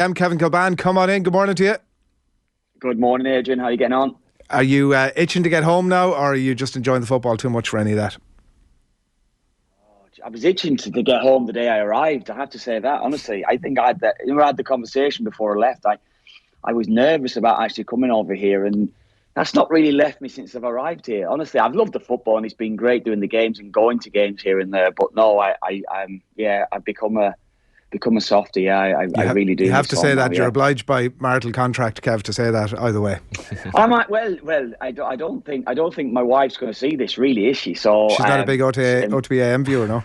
I'm Kevin Kilbane. Come on in. Good morning to you. Good morning, Adrian. How are you getting on? Are you itching to get home now, or are you just enjoying the football too much for any of that? I was itching to get home the day I arrived. I have to say that, honestly. I think I had the conversation before I left. I was nervous about actually coming over here, and that's not really left me since I've arrived here. Honestly, I've loved the football, and it's been great doing the games and going to games here and there. But no, I've become a softie. I really do. You have to say that. Now, You're obliged by marital contract, Kev, to say that either way. I might. Well. I don't think my wife's going to see this, really, is she? So she's not a big OTB AM viewer, no.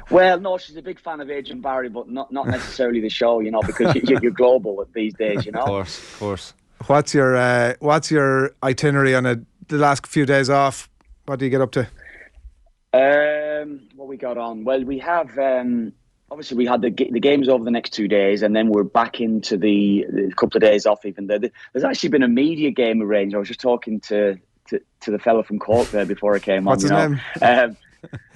Well, no, she's a big fan of Adrian Barry, but not necessarily the show, because you're global these days, Of course. What's your itinerary on the last few days off? What do you get up to? What we got on? Well, we have. Obviously, we had the games over the next 2 days, and then we're back into the couple of days off. Even there's actually been a media game arranged. I was just talking to the fellow from Cork there before I came on. What's his name? Yeah,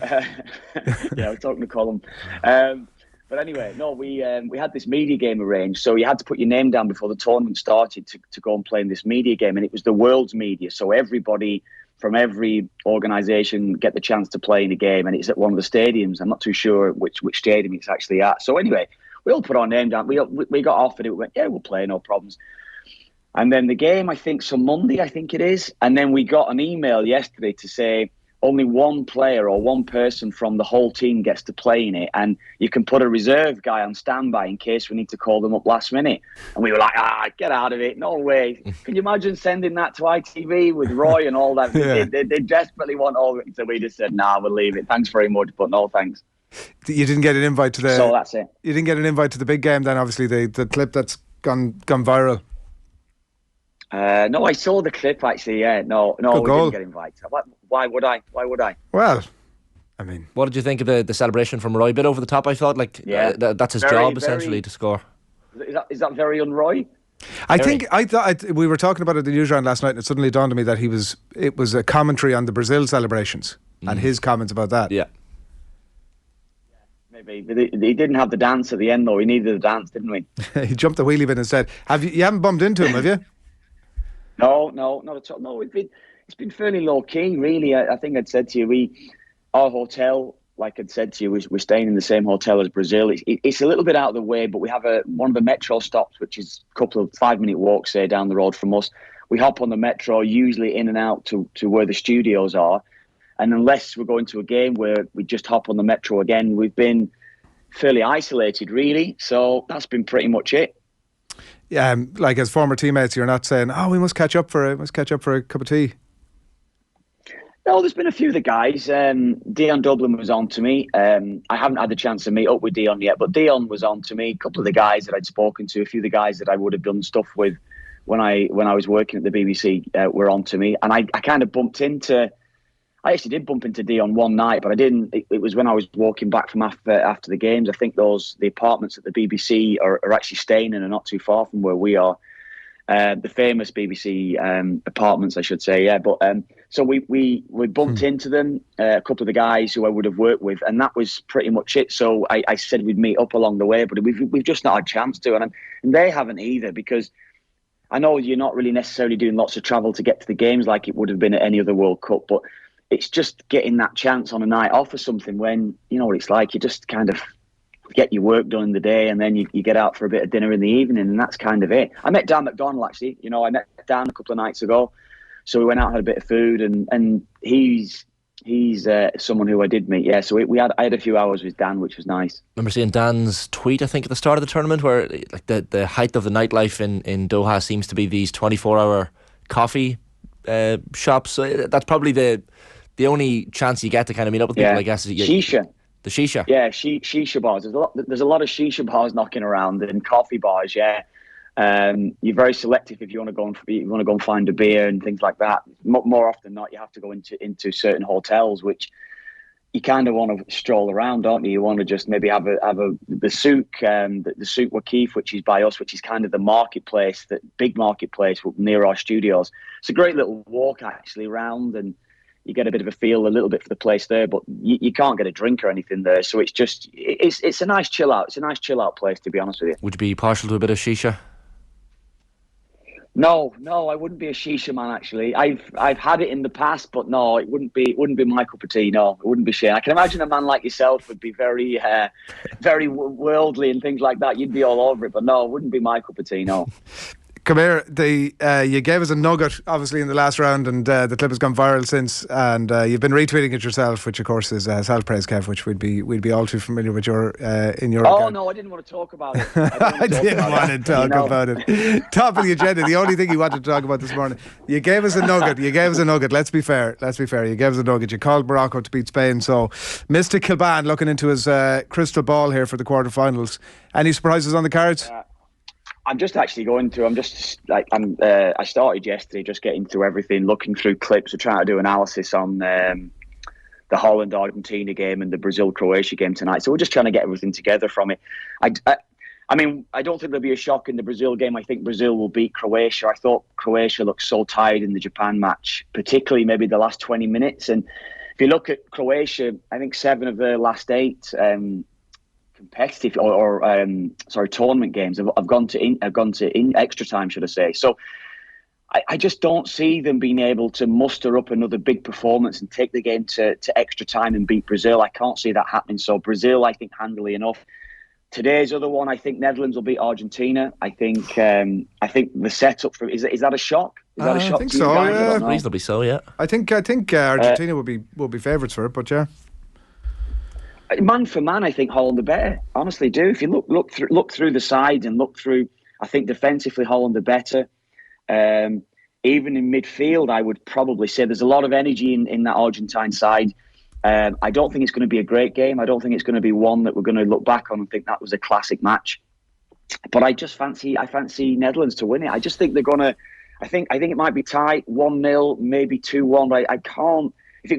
I was talking to Colin. But anyway, no, we had this media game arranged, so you had to put your name down before the tournament started to go and play in this media game, and it was the world's media, so everybody from every organisation get the chance to play in a game, and it's at one of the stadiums. I'm not too sure which stadium it's actually at. So anyway, we all put our name down. We got offered it. We went, yeah, we'll play, no problems. And then the game, I think, some Monday, I think it is. And then we got an email yesterday to say only one player or one person from the whole team gets to play in it, and you can put a reserve guy on standby in case we need to call them up last minute. And we were like, get out of it, no way. Can you imagine sending that to ITV with Roy and all that? Yeah. They desperately want all of it, so we just said, we'll leave it, thanks very much, but no thanks. You didn't get an invite to the... So that's it. You didn't get an invite to the big game then, obviously, the clip that's gone viral. No, I saw the clip actually. Yeah, no, we didn't get invited. Why would I? Well, I mean, what did you think of the celebration from Roy? A bit over the top, I thought. That's his job essentially to score. Is that very un-Roy? I thought we were talking about it in the news round last night, and it suddenly dawned on me that it was a commentary on the Brazil celebrations and his comments about that. Yeah. Maybe he didn't have the dance at the end though. He needed the dance, didn't we? He jumped the wheelie bin instead. You haven't bumped into him, have you? No, not at all. No, it's been fairly low key, really. I think I'd said to you, our hotel, like I'd said to you, we're staying in the same hotel as Brazil. It's a little bit out of the way, but we have one of the metro stops, which is a couple of 5-minute walks say down the road from us. We hop on the metro, usually in and out to where the studios are, and unless we're going to a game where we just hop on the metro again, we've been fairly isolated, really. So that's been pretty much it. Yeah, like as former teammates, you're not saying, we must catch up for a cup of tea. No, there's been a few of the guys. Dion Dublin was on to me. I haven't had the chance to meet up with Dion yet, but Dion was on to me. A couple of the guys that I'd spoken to, a few of the guys that I would have done stuff with when I was working at the BBC were on to me. And I kind of I actually did bump into Dion one night, but I didn't. It was when I was walking back from after the games. I think the apartments at the BBC are actually staying in and not too far from where we are. The famous BBC apartments, I should say. Yeah, but so we bumped into them, a couple of the guys who I would have worked with, and that was pretty much it. So I said we'd meet up along the way, but we've just not had a chance to, and they haven't either, because I know you're not really necessarily doing lots of travel to get to the games like it would have been at any other World Cup, but it's just getting that chance on a night off or something when, you know what it's like, you just kind of get your work done in the day and then you get out for a bit of dinner in the evening, and that's kind of it. I met Dan McDonnell, actually. I met Dan a couple of nights ago. So we went out and had a bit of food, and he's someone who I did meet. Yeah, so I had a few hours with Dan, which was nice. Remember seeing Dan's tweet, I think, at the start of the tournament, where like the height of the nightlife in Doha seems to be these 24-hour coffee shops. So that's probably the only chance you get to kind of meet up with people, I guess. Shisha. The shisha. Yeah, shisha bars. There's a lot of shisha bars knocking around, and coffee bars. Yeah, you're very selective if you want to go and find a beer and things like that. More often than not, you have to go into certain hotels, which you kind of want to stroll around, don't you? You want to just maybe have the souk, the souk Waqif, which is by us, which is kind of the marketplace, that big marketplace near our studios. It's a great little walk actually around, and you get a bit of a feel, a little bit for the place there, but you can't get a drink or anything there. So it's a nice chill out. It's a nice chill out place, to be honest with you. Would you be partial to a bit of shisha? No, I wouldn't be a shisha man. Actually, I've had it in the past, but no, it wouldn't be my cup of tea. No, it wouldn't be Shane. I can imagine a man like yourself would be very, very worldly and things like that. You'd be all over it, but no, it wouldn't be my cup of tea. No. Come here. You gave us a nugget, obviously, in the last round, and the clip has gone viral since. And you've been retweeting it yourself, which of course is self-praise, Kev, which we'd be all too familiar with your in your. Oh no, I didn't want to talk about it. I didn't want to talk about it. Top of the agenda. The only thing you wanted to talk about this morning. You gave us a nugget. Let's be fair. You gave us a nugget. You called Morocco to beat Spain. So, Mr. Kilbane looking into his crystal ball here for the quarterfinals. Any surprises on the cards? I'm just actually going through. I started yesterday, just getting through everything, looking through clips, or trying to do analysis on the Holland-Argentina game and the Brazil-Croatia game tonight. So we're just trying to get everything together from it. I mean, I don't think there'll be a shock in the Brazil game. I think Brazil will beat Croatia. I thought Croatia looked so tired in the Japan match, particularly maybe the last 20 minutes. And if you look at Croatia, I think 7 of their last 8. Competitive tournament games have gone to extra time, should I say. So I just don't see them being able to muster up another big performance and take the game to extra time and beat Brazil. I can't see that happening. So Brazil, I think, handily enough. Today's other one, I think Netherlands will beat Argentina. I think the setup for is that a shock? Is that a shock? I think so. Yeah, reasonably so. Yeah, I think Argentina will be favourites for it, but yeah. Man for man, I think Holland are better. Honestly, do. If you look through the side and look through, I think defensively Holland are better. Even in midfield, I would probably say there's a lot of energy in that Argentine side. I don't think it's going to be a great game. I don't think it's going to be one that we're going to look back on and think that was a classic match. But I fancy Netherlands to win it. I just think they're going to. I think it might be tight, 1-0, maybe 2-1. But I can't. If it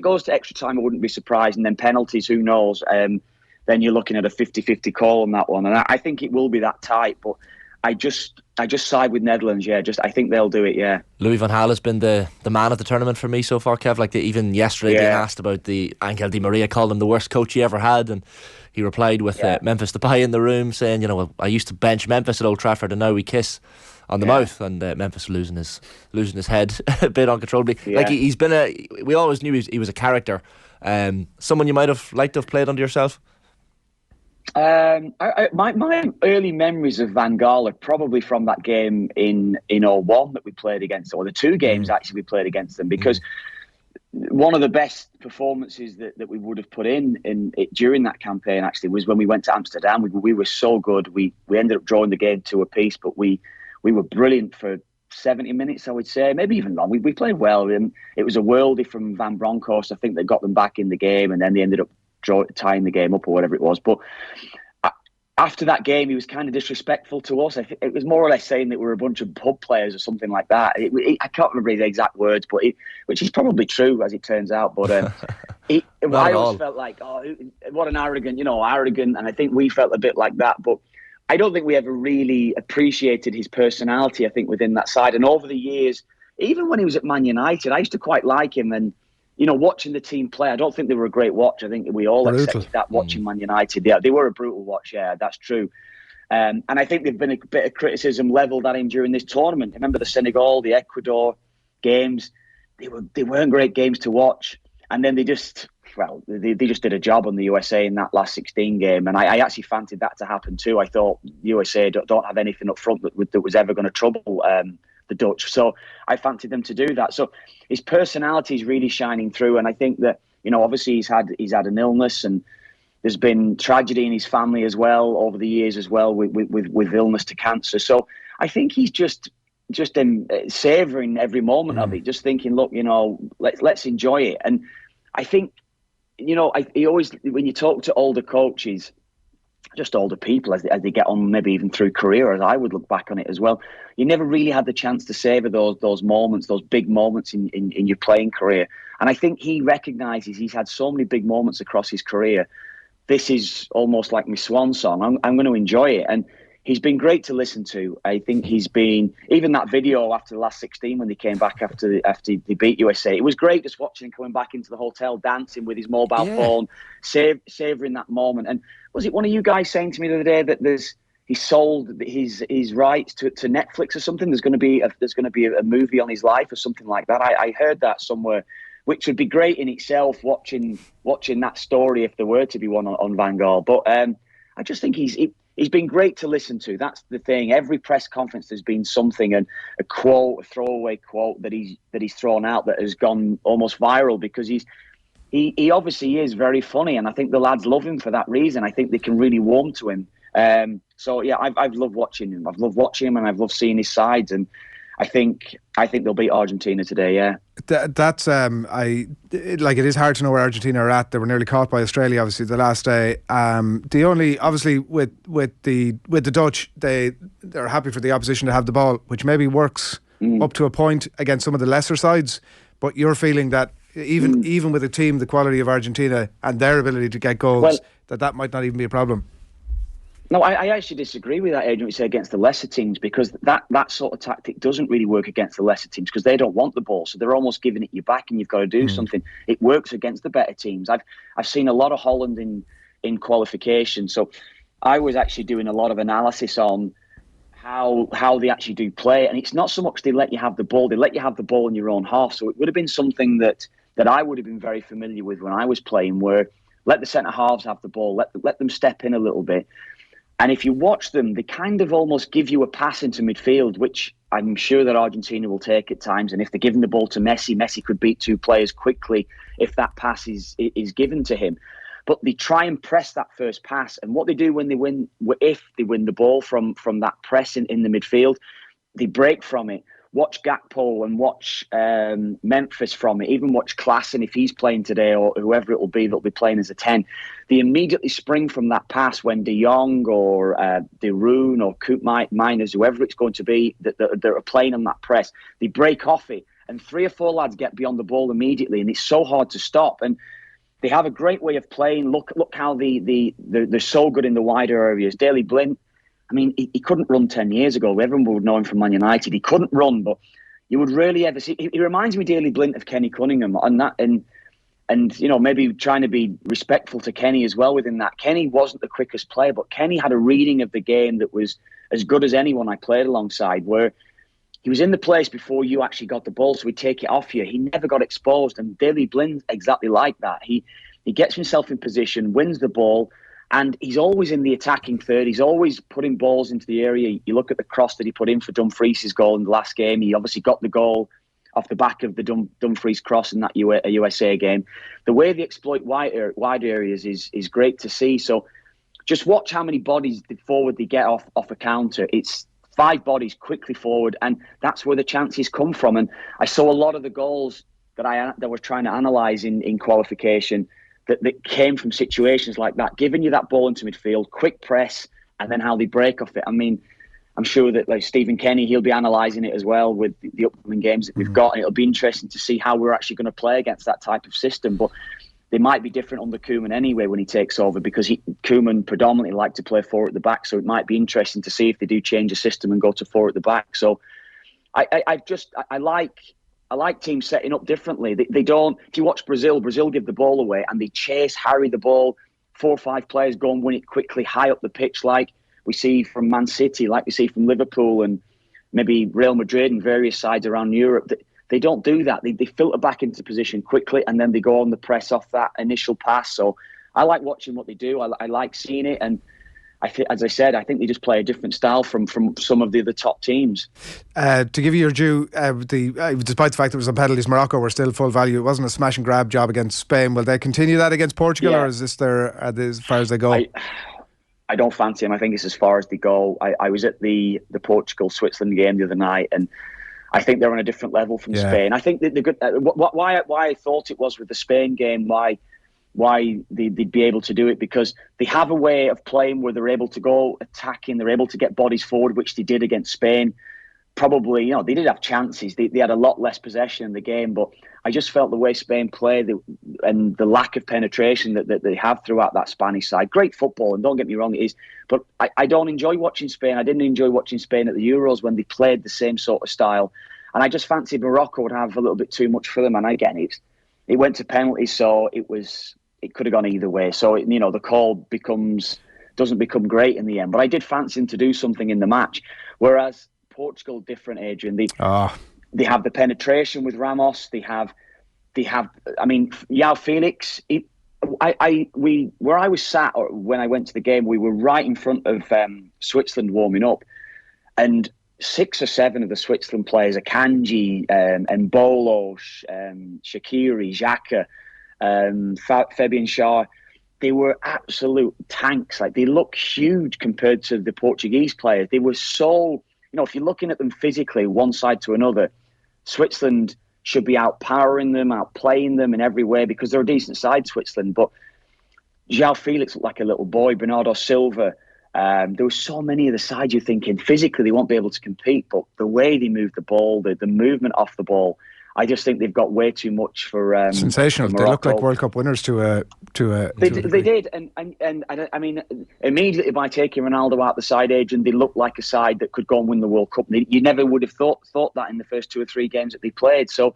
goes to extra time, I wouldn't be surprised. And then penalties, who knows? Then you're looking at a 50-50 call on that one. And I think it will be that tight. But I just side with Netherlands. Yeah, I think they'll do it. Yeah. Louis van Gaal has been the man of the tournament for me so far, Kev. Like even yesterday, being asked about the Angel Di Maria, called him the worst coach he ever had, and he replied with Memphis Depay in the room saying, well, I used to bench Memphis at Old Trafford, and now we kiss on the mouth, and Memphis losing his head a bit uncontrollably. Like he's been we always knew he was a character. Someone you might have liked to have played under yourself. My early memories of Van Gaal are probably from that game in 01 that we played against, or the 2 games actually we played against them, because one of the best performances that we would have put in it during that campaign actually was when we went to Amsterdam. We were so good. We ended up drawing the game 2-2, but we were brilliant for 70 minutes, I would say, maybe even long. We played well, and it was a worldie from Van Bronckhorst, I think, that got them back in the game, and then they ended up tying the game up or whatever it was. But after that game, he was kind of disrespectful to us. I think it was more or less saying that we're a bunch of pub players or something like that. I can't remember his exact words, but which is probably true as it turns out. But I always felt like, what an arrogant, and I think we felt a bit like that. But I don't think we ever really appreciated his personality, I think, within that side. And over the years, even when he was at Man United, I used to quite like him. And, watching the team play, I don't think they were a great watch. I think we all accepted that watching Man United. Yeah, they were a brutal watch, yeah, that's true. And I think there's been a bit of criticism levelled at him during this tournament. Remember the Senegal, the Ecuador games? They weren't great games to watch. And then they just did a job on the USA in that last 16 game. And I actually fancied that to happen too. I thought USA don't have anything up front that was ever going to trouble the Dutch. So I fancied them to do that. So his personality is really shining through. And I think that, obviously he's had an illness, and there's been tragedy in his family as well over the years as well with illness to cancer. So I think he's just savouring every moment of it, just thinking, look, let's enjoy it. And I think, he always, when you talk to older coaches, just older people as they get on, maybe even through career, as I would look back on it as well, you never really had the chance to savour those moments, those big moments in your playing career. And I think he recognises he's had so many big moments across his career. This is almost like my swan song. I'm going to enjoy it. And he's been great to listen to. I think he's been, even that video after the last 16 when they came back after they beat USA, it was great just watching him coming back into the hotel, dancing with his mobile phone, savouring that moment. And was it one of you guys saying to me the other day that he sold his rights to Netflix or something? There's going to be a movie on his life or something like that. I heard that somewhere, which would be great in itself, watching that story if there were to be one on Van Gaal. But I just think he's been great to listen to. That's the thing. Every press conference there's been something, and a quote, a throwaway quote that he's thrown out that has gone almost viral, because he obviously is very funny, and I think the lads love him for that reason. I think they can really warm to him. So yeah, I've loved watching him. I've loved watching him, and I've loved seeing his sides. And I think they'll beat Argentina today. Yeah, that's it is hard to know where Argentina are at. They were nearly caught by Australia, obviously, the last day. The only, obviously, with the Dutch, they're happy for the opposition to have the ball, which maybe works up to a point against some of the lesser sides. But you're feeling that even with a team the quality of Argentina and their ability to get goals, that might not even be a problem. No, I actually disagree with that, Adrian, you say against the lesser teams, because that sort of tactic doesn't really work against the lesser teams, because they don't want the ball, so they're almost giving it you back, and you've got to do something. It works against the better teams. I've seen a lot of Holland in qualification, so I was actually doing a lot of analysis on how they actually do play, and it's not so much they let you have the ball; they let you have the ball in your own half. So it would have been something that I would have been very familiar with when I was playing, where let the centre halves have the ball, let them step in a little bit. And if you watch them, they kind of almost give you a pass into midfield, which I'm sure that Argentina will take at times. And if they're giving the ball to Messi, Messi could beat two players quickly if that pass is given to him. But they try and press that first pass. And what they do if they win the ball from that press in the midfield, they break from it. Watch Gakpo and watch Memphis from it. Even watch Klaassen if he's playing today, or whoever it will be that'll be playing as a 10. They immediately spring from that pass when De Jong or De Roon or Miners, whoever it's going to be, that are playing on that press. They break off it, and 3 or 4 lads get beyond the ball immediately, and it's so hard to stop. And they have a great way of playing. Look how they're so good in the wider areas. Daley Blind, I mean, he couldn't run 10 years ago. Everyone would know him from Man United. He couldn't run, but you would really ever see. He reminds me, Daley Blind, of Kenny Cunningham, and you know, maybe trying to be respectful to Kenny as well within that. Kenny wasn't the quickest player, but Kenny had a reading of the game that was as good as anyone I played alongside, where he was in the place before you actually got the ball, so he'd take it off you. He never got exposed, and Daley Blind exactly like that. He gets himself in position, wins the ball, and he's always in the attacking third. He's always putting balls into the area. You look at the cross that he put in for Dumfries' goal in the last game. He obviously got the goal off the back of the Dumfries cross in that USA game. The way they exploit wide areas is great to see. So just watch how many bodies forward they get off a counter. It's 5 bodies quickly forward, and that's where the chances come from. And I saw a lot of the goals that we're trying to analyse in qualification that came from situations like that, giving you that ball into midfield, quick press, and then how they break off it. I mean, I'm sure that like Stephen Kenny, he'll be analysing it as well with the upcoming games that we've got, and it'll be interesting to see how we're actually going to play against that type of system. But they might be different under Koeman anyway when he takes over, because Koeman predominantly liked to play 4 at the back, so it might be interesting to see if they do change the system and go to 4 at the back. So I like teams setting up differently. They don't. If you watch Brazil give the ball away and they chase, harry the ball. 4 or 5 players go and win it quickly, high up the pitch, like we see from Man City, like we see from Liverpool and maybe Real Madrid and various sides around Europe. They don't do that. They filter back into position quickly, and then they go on the press off that initial pass. So I like watching what they do. I like seeing it, and as I said, I think they just play a different style from some of the other top teams. To give you your due, despite the fact that it was on penalties, Morocco were still full value. It wasn't a smash and grab job against Spain. Will they continue that against Portugal, or is this as far as they go? I don't fancy them. I think it's as far as they go. I was at the Portugal-Switzerland game the other night, and I think they're on a different level from Spain. I think the good. Why I thought it was with the Spain game, why they'd be able to do it, because they have a way of playing where they're able to go attacking, they're able to get bodies forward, which they did against Spain. probably, they did have chances. They had a lot less possession in the game, but I just felt the way Spain played and the lack of penetration that they have throughout that Spanish side. Great football, and don't get me wrong, it is. But I don't enjoy watching Spain. I didn't enjoy watching Spain at the Euros when they played the same sort of style. And I just fancied Morocco would have a little bit too much for them. And again, it went to penalties, so it could have gone either way. So, the call doesn't become great in the end. But I did fancy them to do something in the match. Whereas Portugal, different, Adrian. They have the penetration with Ramos. They have. I mean, João Felix. Where I was sat when I went to the game, we were right in front of Switzerland warming up, and 6 or 7 of the Switzerland players, Akanji, Mbolo, Shaqiri, Xhaka, Fabian Schär, they were absolute tanks. Like, they look huge compared to the Portuguese players. They were so, if you're looking at them physically, one side to another, Switzerland should be outpowering them, outplaying them in every way because they're a decent side, Switzerland. But João Felix looked like a little boy, Bernardo Silva. There were so many of the sides you're thinking physically they won't be able to compete, but the way they move the ball, the movement off the ball, I just think they've got way too much for sensational. For they look like World Cup winners to a They did, and I mean, immediately by taking Ronaldo out the side, Adrian, they looked like a side that could go and win the World Cup. You never would have thought that in the first 2 or 3 games that they played. So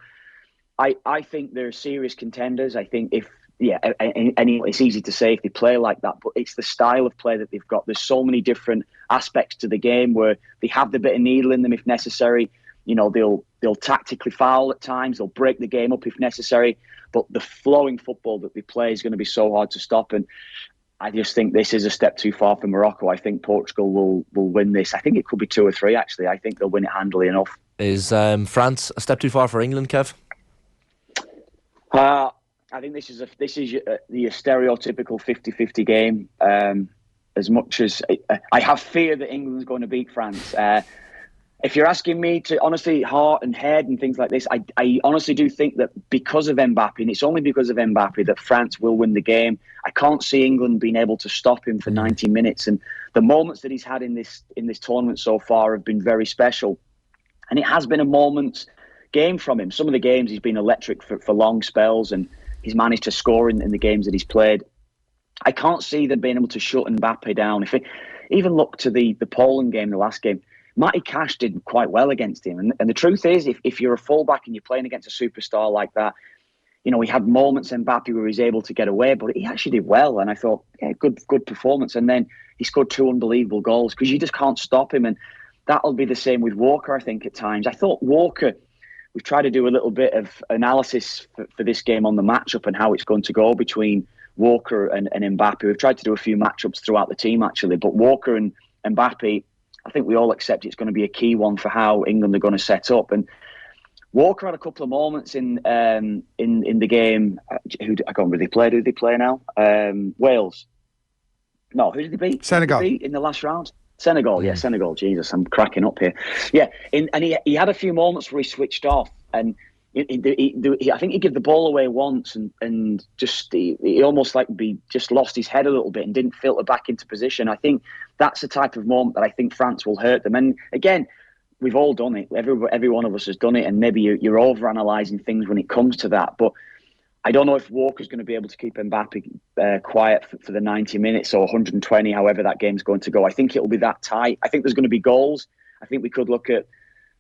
I think they're serious contenders. I think it's easy to say if they play like that, but it's the style of play that they've got. There's so many different aspects to the game where they have the bit of needle in them if necessary. They'll tactically foul at times. They'll break the game up if necessary. But the flowing football that they play is going to be so hard to stop. And I just think this is a step too far for Morocco. I think Portugal will win this. I think it could be 2 or 3, actually. I think they'll win it handily enough. Is France a step too far for England, Kev? I think this is the stereotypical 50-50 game. As much as I have fear that England's going to beat France. If you're asking me to honestly, heart and head and things like this, I honestly do think that because of Mbappe, and it's only because of Mbappe that France will win the game. I can't see England being able to stop him for 90 minutes. And the moments that he's had in this tournament so far have been very special. And it has been a moment's game from him. Some of the games he's been electric for long spells, and he's managed to score in the games that he's played. I can't see them being able to shut Mbappe down. If it even look to the Poland game, the last game, Matty Cash did quite well against him. And the truth is, if you're a fullback and you're playing against a superstar like that, he had moments Mbappe where he was able to get away, but he actually did well. And I thought, yeah, good performance. And then he scored 2 unbelievable goals because you just can't stop him. And that'll be the same with Walker, I think, at times. I thought Walker, we've tried to do a little bit of analysis for this game on the matchup and how it's going to go between Walker and Mbappe. We've tried to do a few matchups throughout the team, actually. But Walker and Mbappe, I think we all accept it's going to be a key one for how England are going to set up. And Walker had a couple of moments in the game. I can't remember who they played. Who did they play now? Wales. No, who did they beat? Senegal. Did they beat in the last round? Senegal, yeah, Senegal. Jesus, I'm cracking up here. Yeah, and he had a few moments where he switched off, and I think he gave the ball away once, and just he almost just lost his head a little bit and didn't filter back into position. I think that's the type of moment that I think France will hurt them. And again, we've all done it. Every one of us has done it, and maybe you're overanalyzing things when it comes to that, but I don't know if Walker's going to be able to keep Mbappe quiet for the 90 minutes or 120, however that game's going to go. I think it'll be that tight. I think there's going to be goals. I think we could look at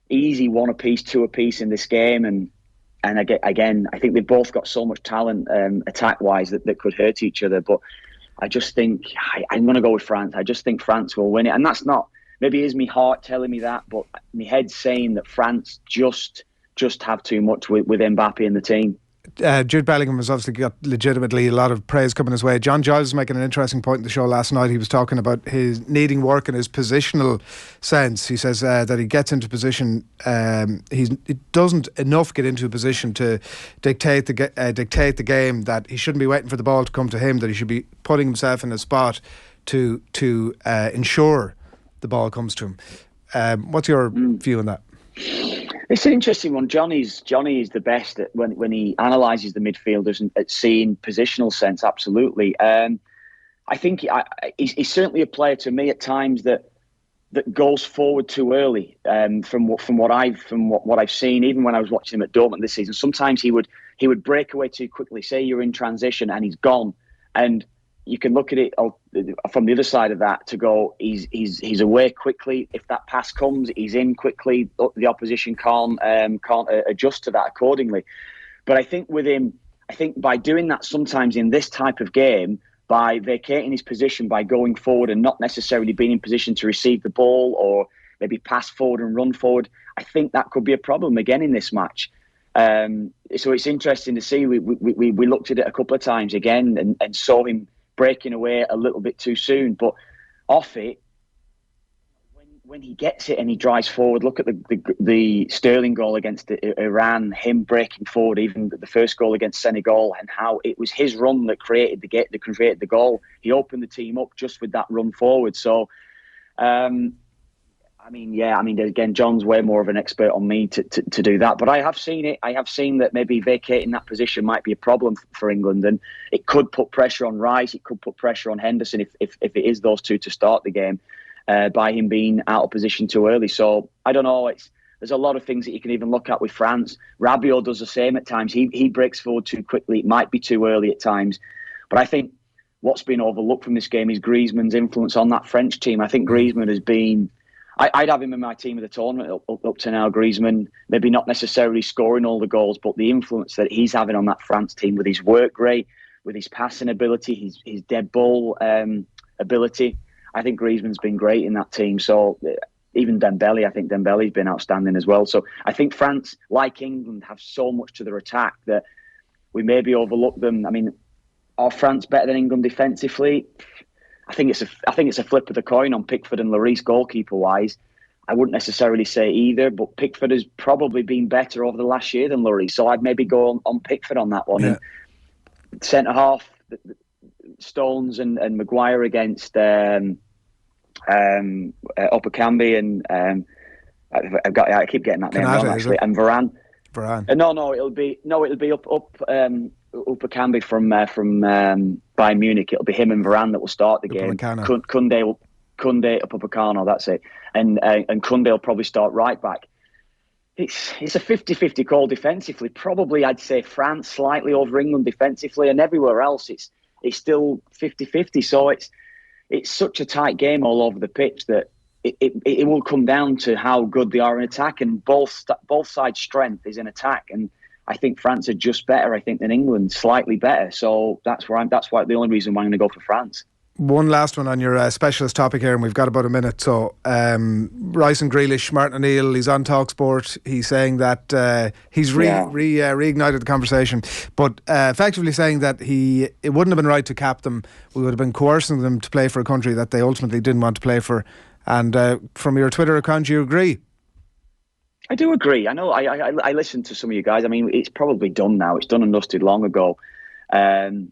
easy 1 apiece, 2 apiece in this game. And again, I think they've both got so much talent attack-wise that could hurt each other. But I just think I'm going to go with France. I just think France will win it. And that's not, maybe it is my heart telling me that, but my head's saying that France just have too much with Mbappe in the team. Jude Bellingham has obviously got legitimately a lot of praise coming his way. John Giles was making an interesting point in the show last night. He was talking about his needing work in his positional sense. He says that he gets into position, he doesn't enough get into a position to dictate the game, that he shouldn't be waiting for the ball to come to him, that he should be putting himself in a spot to ensure the ball comes to him. What's your view on that? It's an interesting one. Johnny is the best at when he analyses the midfielders and at seeing positional sense. Absolutely. I think he's certainly a player to me at times that that goes forward too early. From what I've seen, even when I was watching him at Dortmund this season, sometimes he would break away too quickly. Say you're in transition and he's gone, and you can look at it from the other side of that to go, he's away quickly. If that pass comes, he's in quickly. The opposition can't adjust to that accordingly. But I think with him, by doing that sometimes in this type of game, by vacating his position, by going forward and not necessarily being in position to receive the ball or maybe pass forward and run forward, I think that could be a problem again in this match. So it's interesting to see. We looked at it a couple of times again and saw him breaking away a little bit too soon. But off it, when he gets it and he drives forward, look at the Sterling goal against Iran, him breaking forward, even the first goal against Senegal, and how it was his run that created the goal. He opened the team up just with that run forward. So, again, John's way more of an expert on me to do that. But I have seen it. I have seen that maybe vacating that position might be a problem for England, and it could put pressure on Rice. It could put pressure on Henderson if it is those two to start the game. By him being out of position too early. So I don't know. There's a lot of things that you can even look at with France. Rabiot does the same at times. He breaks forward too quickly. It might be too early at times. But I think what's been overlooked from this game is Griezmann's influence on that French team. I think Griezmann has been... I'd have him in my team of the tournament up to now. Griezmann, maybe not necessarily scoring all the goals, but the influence that he's having on that France team with his work rate, with his passing ability, his dead ball ability. I think Griezmann's been great in that team. So even Dembele, I think Dembele's been outstanding as well. So I think France, like England, have so much to their attack that we maybe overlook them. I mean, are France better than England defensively? I think it's a flip of the coin on Pickford and Lloris goalkeeper wise. I wouldn't necessarily say either, but Pickford has probably been better over the last year than Lloris. So I'd maybe go on Pickford on that one. Yeah. And centre half, Stones and Maguire against Upamecano and I keep getting that name wrong actually, and Varane. No, it'll be Upamecano from Bayern Munich. It'll be him and Varane that will start the game. Koundé, Upamecano, that's it, and Koundé will probably start right back. It's a 50-50 call defensively. Probably I'd say France slightly over England defensively, and everywhere else it's still 50-50. So it's such a tight game all over the pitch that it will come down to how good they are in attack, and both sides' strength is in attack. And I think France are just better, I think, than England, slightly better. So that's why the only reason why I'm going to go for France. One last one on your specialist topic here, and we've got about a minute. So, Rice and Grealish, Martin O'Neill, he's on TalkSport. He's saying that he's reignited the conversation, but effectively saying that it wouldn't have been right to cap them. We would have been coercing them to play for a country that they ultimately didn't want to play for. And from your Twitter account, you agree? I do agree. I know. I listened to some of you guys. I mean, it's probably done now. It's done and dusted long ago.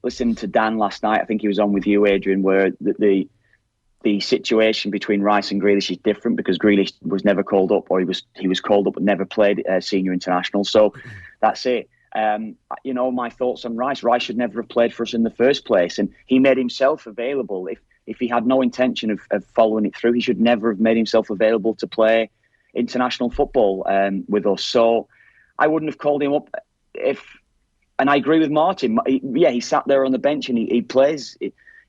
Listening to Dan last night, I think he was on with you, Adrian, where the situation between Rice and Grealish is different because Grealish was never called up, or he was called up but never played senior international. So that's it. My thoughts on Rice. Rice should never have played for us in the first place, and he made himself available. If he had no intention of following it through, he should never have made himself available to play international football with us. So I wouldn't have called him up if. And I agree with Martin. He sat there on the bench and he plays.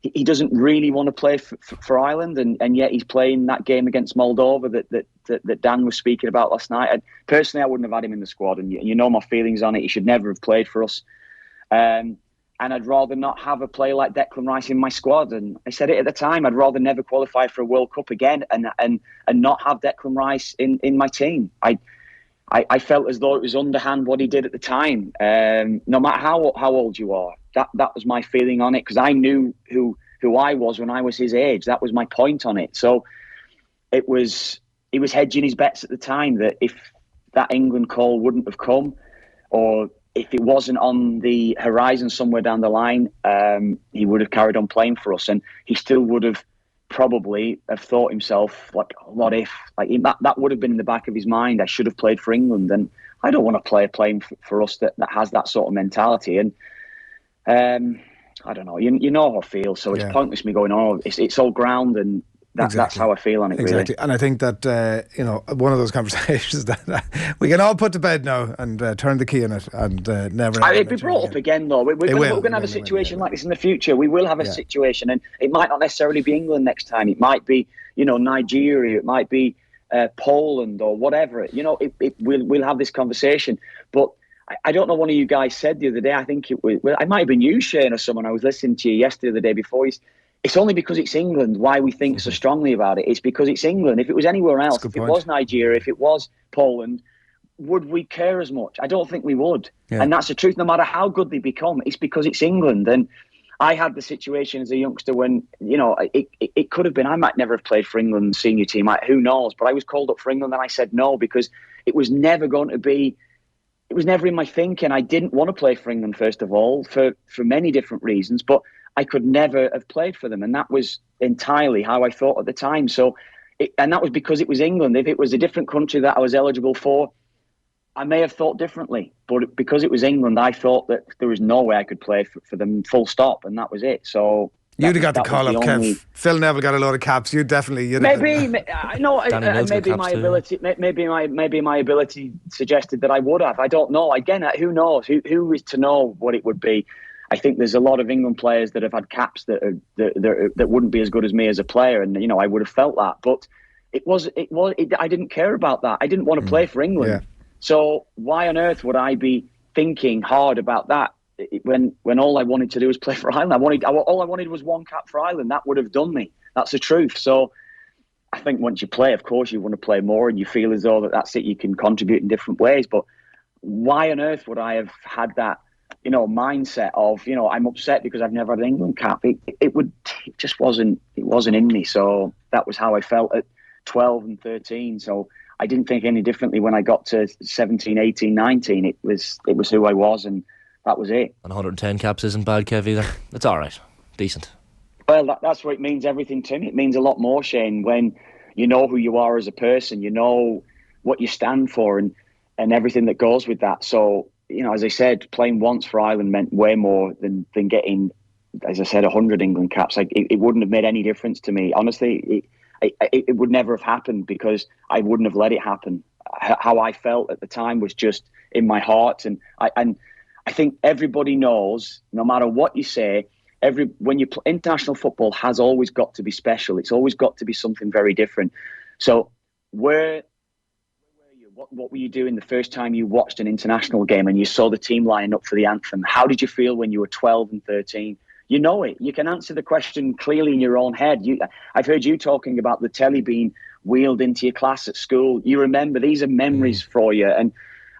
He doesn't really want to play for Ireland, and yet he's playing that game against Moldova that Dan was speaking about last night. Personally, I wouldn't have had him in the squad, and you know my feelings on it. He should never have played for us. And I'd rather not have a player like Declan Rice in my squad. And I said it at the time, I'd rather never qualify for a World Cup again and not have Declan Rice in my team. I felt as though it was underhand what he did at the time. No matter how old you are, that was my feeling on it, because I knew who I was when I was his age. That was my point on it. So he was hedging his bets at the time that if that England call wouldn't have come, or if it wasn't on the horizon somewhere down the line, he would have carried on playing for us, and he still would have probably have thought himself, like, what if? Like that would have been in the back of his mind. I should have played for England, and I don't want to play playing for us that has that sort of mentality. And I don't know. You know how I feel, so it's pointless me going, it's all ground, and That's how I feel on it. Exactly. Really. And I think that one of those conversations that we can all put to bed now and turn the key in it and never. It'll be brought up again, though. We're going to have a situation like this in the future. We will have a situation, and it might not necessarily be England next time. It might be, Nigeria. It might be Poland or whatever. We'll have this conversation. But I don't know. One of you guys said the other day. I think it might have been you, Shane, or someone. I was listening to you yesterday, or the day before. It's only because it's England why we think so strongly about it. It's because it's England. If it was anywhere else, if it was Nigeria, if it was Poland, would we care as much? I don't think we would. Yeah. And that's the truth. No matter how good they become, it's because it's England. And I had the situation as a youngster when, it could have been, I might never have played for England senior team. Who knows? But I was called up for England and I said no, because it was never going to be, it was never in my thinking. I didn't want to play for England, first of all, for many different reasons. But I could never have played for them. And that was entirely how I thought at the time. And that was because it was England. If it was a different country that I was eligible for, I may have thought differently. But because it was England, I thought that there was no way I could play for them, full stop. And that was it. So you'd have got the call up, Kev. Phil Neville got a load of caps. You'd definitely. Maybe my ability suggested that I would have. I don't know. Again, who knows? Who is to know what it would be? I think there's a lot of England players that have had caps that wouldn't be as good as me as a player, and I would have felt that. But I didn't care about that. I didn't want to play for England. Yeah. So why on earth would I be thinking hard about that when all I wanted to do was play for Ireland? All I wanted was one cap for Ireland. That would have done me. That's the truth. So I think once you play, of course, you want to play more, and you feel as though that's it. You can contribute in different ways. But why on earth would I have had that? Mindset of, I'm upset because I've never had an England cap. It just wasn't in me. So that was how I felt at 12 and 13. So I didn't think any differently when I got to 17, 18, 19. It was who I was, and that was it. And 110 caps isn't bad, Kev, either. It's all right. Decent. Well, that's what it means everything to me. It means a lot more, Shane, when you know who you are as a person, you know what you stand for and everything that goes with that. So, as I said, playing once for Ireland meant way more than getting, as I said, 100 England caps. Like it wouldn't have made any difference to me. Honestly, it would never have happened because I wouldn't have let it happen. How I felt at the time was just in my heart, and I think everybody knows, no matter what you say, when you play international football has always got to be special. It's always got to be something very different. So where what were you doing the first time you watched an international game and you saw the team lining up for the anthem? How did you feel when you were 12 and 13? You know it. You can answer the question clearly in your own head. I've heard you talking about the telly being wheeled into your class at school. You remember, these are memories for you. And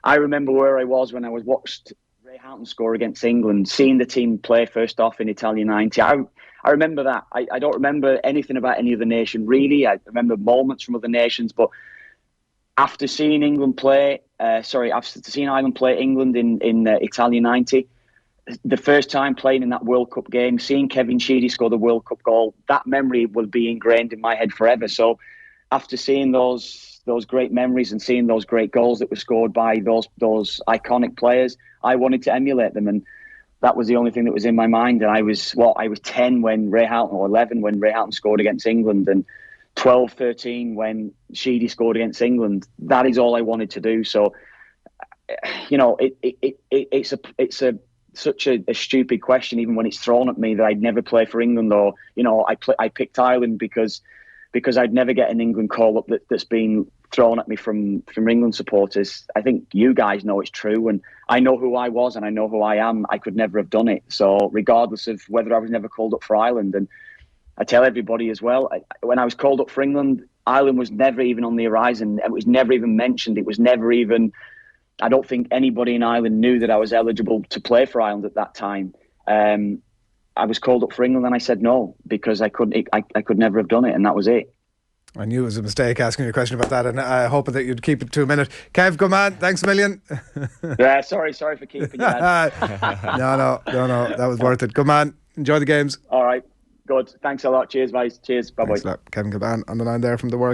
I remember where I was when I watched Ray Houghton score against England, seeing the team play first off in Italia 90. I remember that. I don't remember anything about any other nation, really. I remember moments from other nations, but after seeing England play, after seeing Ireland play England in Italia 90, the first time playing in that World Cup game, seeing Kevin Sheedy score the World Cup goal, that memory will be ingrained in my head forever. So after seeing those great memories and seeing those great goals that were scored by those iconic players, I wanted to emulate them, and that was the only thing that was in my mind. And I was 10 when Ray Houghton, or 11 when Ray Houghton scored against England, and 12, 13 when Sheedy scored against England. That is all I wanted to do. So, it's such a stupid question, even when it's thrown at me, that I'd never play for England, or I picked Ireland because I'd never get an England call up that's been thrown at me from England supporters. I think you guys know it's true, and I know who I was and I know who I am. I could never have done it. So regardless of whether I was never called up for Ireland, and I tell everybody as well, when I was called up for England, Ireland was never even on the horizon. It was never even mentioned. It was never even, I don't think anybody in Ireland knew that I was eligible to play for Ireland at that time. I was called up for England and I said no, because I could never have done it, and that was it. I knew it was a mistake asking you a question about that, and I hope that you'd keep it to a minute. Kev, good man. Thanks a million. Yeah, sorry for keeping you. No, that was worth it. Good man. Enjoy the games. All right. Good. Thanks a lot. Cheers, guys. Cheers. Bye-bye. Kevin Kilbane on the line there from the World Cup.